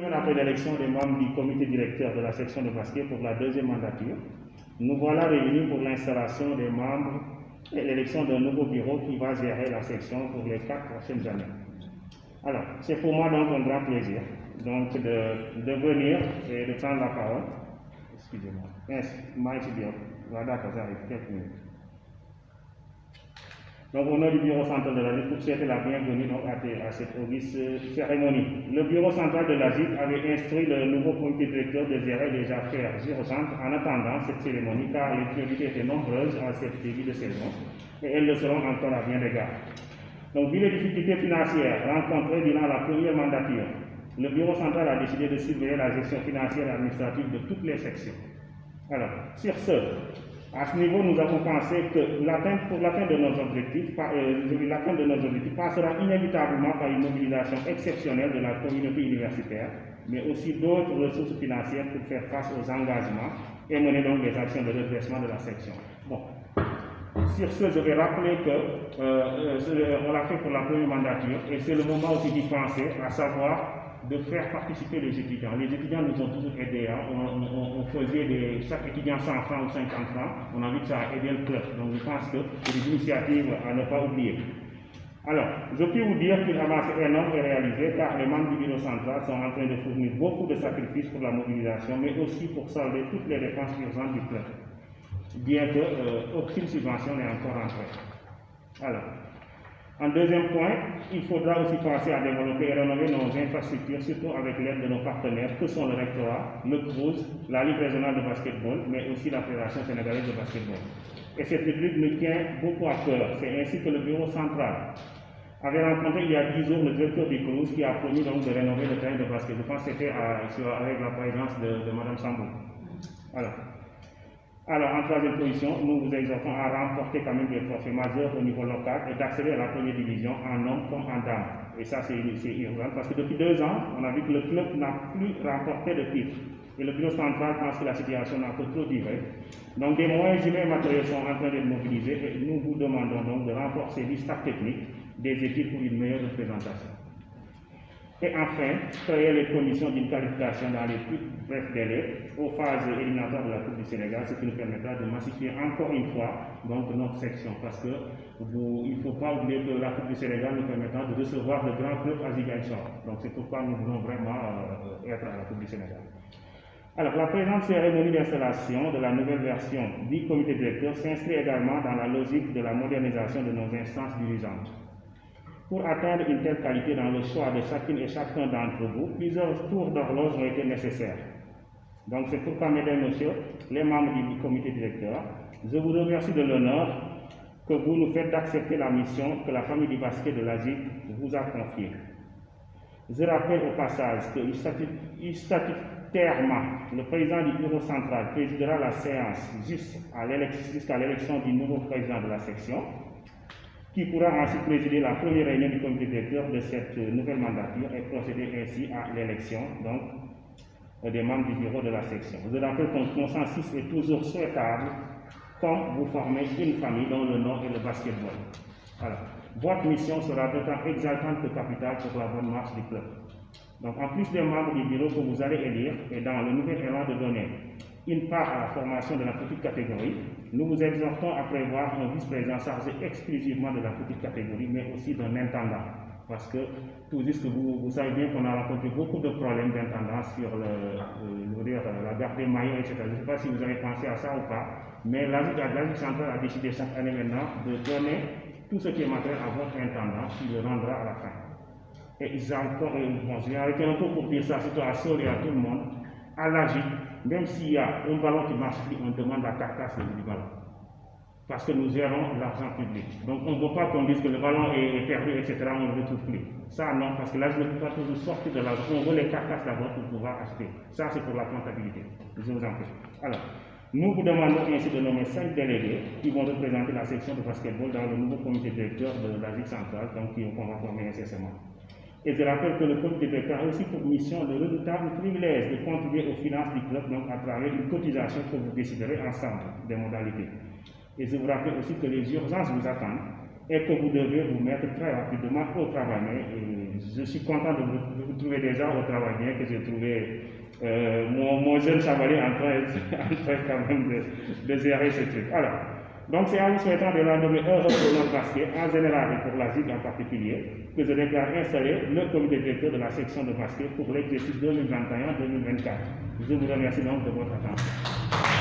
semaine après l'élection des membres du comité directeur de la section de basket pour la deuxième mandature, nous voilà réunis pour l'installation des membres et l'élection d'un nouveau bureau qui va gérer la section pour les 4 prochaines années. Alors, c'est pour moi donc un grand plaisir donc, de venir et de prendre la parole. Excusez-moi. Merci bien. Voilà, d'accord, j'arrive quelques minutes. Donc, au nom du bureau central de l'AGIC, pour souhaiter la bienvenue donc, à cette auguste cérémonie. Le bureau central de l'AGIC avait instruit le nouveau comité directeur de gérer les affaires Girocentre en attendant cette cérémonie, car les priorités étaient nombreuses à cette début de saison et elles le seront encore à bien d'égards. Donc, vu les difficultés financières rencontrées durant la première mandature, le bureau central a décidé de surveiller la gestion financière et administrative de toutes les sections. Alors, sur ce, à ce niveau, nous avons pensé que l'atteinte de nos objectifs passera inévitablement par une mobilisation exceptionnelle de la communauté universitaire, mais aussi d'autres ressources financières pour faire face aux engagements et mener donc des actions de redressement de la section. Bon. Sur ce, je vais rappeler qu'on l'a fait pour la première mandature et c'est le moment aussi d'y penser, à savoir de faire participer les étudiants. Les étudiants nous ont toujours aidés. Hein. On faisait chaque étudiant 100 francs ou 50 francs. On a vu que ça a aidé le club. Donc je pense que c'est des initiatives à ne pas oublier. Alors, je peux vous dire qu'une avancée énorme est réalisée car les membres du bureau central sont en train de fournir beaucoup de sacrifices pour la mobilisation, mais aussi pour solder toutes les dépenses urgentes du club, bien qu'aucune subvention n'est encore entrée. Alors, en deuxième point, il faudra aussi penser à développer et rénover nos infrastructures, surtout avec l'aide de nos partenaires, que sont le rectorat, le CRUZ, la Ligue régionale de basketball, mais aussi la Fédération sénégalaise de basketball. Et cette rubrique nous tient beaucoup à cœur. C'est ainsi que le bureau central avait rencontré il y a 10 jours le directeur du CRUZ qui a promis donc de rénover le terrain de basket. Je pense que c'était avec la présidence de Mme Sambou. Alors, en troisième position, nous vous exhortons à remporter quand même des trophées majeurs au niveau local et d'accéder à la première division en hommes comme en dames. Et ça, c'est urgent parce que depuis 2 ans, on a vu que le club n'a plus remporté de titre. Et le bureau central pense que la situation n'a que trop duré. Donc, des moyens humains et matériels sont en train d'être mobilisés et nous vous demandons donc de renforcer les staffs techniques des équipes pour une meilleure représentation. Et enfin, créer les conditions d'une qualification dans les plus brefs délais aux phases éliminatoires de la Coupe du Sénégal, ce qui nous permettra de massifier encore une fois donc, notre section. Parce qu'il ne faut pas oublier que la Coupe du Sénégal nous permettra de recevoir le grand club à Ziguinchor. Donc c'est pourquoi nous voulons vraiment être à la Coupe du Sénégal. Alors, la présente cérémonie d'installation de la nouvelle version du comité directeur s'inscrit également dans la logique de la modernisation de nos instances dirigeantes. Pour atteindre une telle qualité dans le choix de chacune et chacun d'entre vous, plusieurs tours d'horloge ont été nécessaires. Donc c'est pourquoi, mesdames et messieurs, les membres du comité directeur, je vous remercie de l'honneur que vous nous faites d'accepter la mission que la famille du basket de l'AGIC vous a confiée. Je rappelle au passage que statutairement, le président du bureau central présidera la séance jusqu'à l'élection du nouveau président de la section, qui pourra ensuite présider la première réunion du comité directeur de cette nouvelle mandature et procéder ainsi à l'élection des membres du bureau de la section. Je rappelle qu'un consensus est toujours souhaitable quand vous formez une famille dont le nom est le basketball. Alors, votre mission sera d'autant exaltante que capitale pour la bonne marche du club. Donc, en plus des membres du bureau que vous allez élire et dans le nouvel élan de donner une part à la formation de la petite catégorie, nous vous exhortons à prévoir un vice-président chargé exclusivement de la petite catégorie, mais aussi d'un intendant. Parce que tout juste, vous savez bien qu'on a rencontré beaucoup de problèmes d'intendant sur la garde des maillots, etc. Je ne sais pas si vous avez pensé à ça ou pas, mais l'AGIC centrale a décidé chaque année maintenant de donner tout ce qui est matériel à votre intendant, qui le rendra à la fin. Et ils ont j'ai arrêté un peu pour dire ça, surtout à Sol et à tout le monde, à l'AGIC, même s'il y a un ballon qui marche plus, on demande la carcasse du ballon. Parce que nous gérons l'argent public. Donc on ne veut pas qu'on dise que le ballon est perdu, etc., on ne le retrouve plus. Ça non, parce que là je ne peux pas toujours sortir de l'argent. On veut les carcasses d'abord pour pouvoir acheter. Ça c'est pour la comptabilité. Je vous en prie. Alors, nous vous demandons ainsi de nommer 5 délégués qui vont représenter la section de basketball dans le nouveau comité directeur de l'AGIC centrale, donc qui vont former incessamment. Et je rappelle que le comité directeur a aussi pour mission le redoutable privilège de contribuer aux finances du club, donc à travers une cotisation que vous déciderez ensemble des modalités. Et je vous rappelle aussi que les urgences vous attendent et que vous devez vous mettre très rapidement au travail. Je suis content de vous trouver déjà au travail, bien que j'ai trouvé mon jeune chevalier en train quand même de gérer ce truc. Alors, donc c'est en vous souhaitant de l'année heureux pour notre basket en général et pour la ZIC en particulier que je déclare installer le comité directeur de la section de basket pour l'exercice 2021-2024. Je vous remercie donc de votre attention.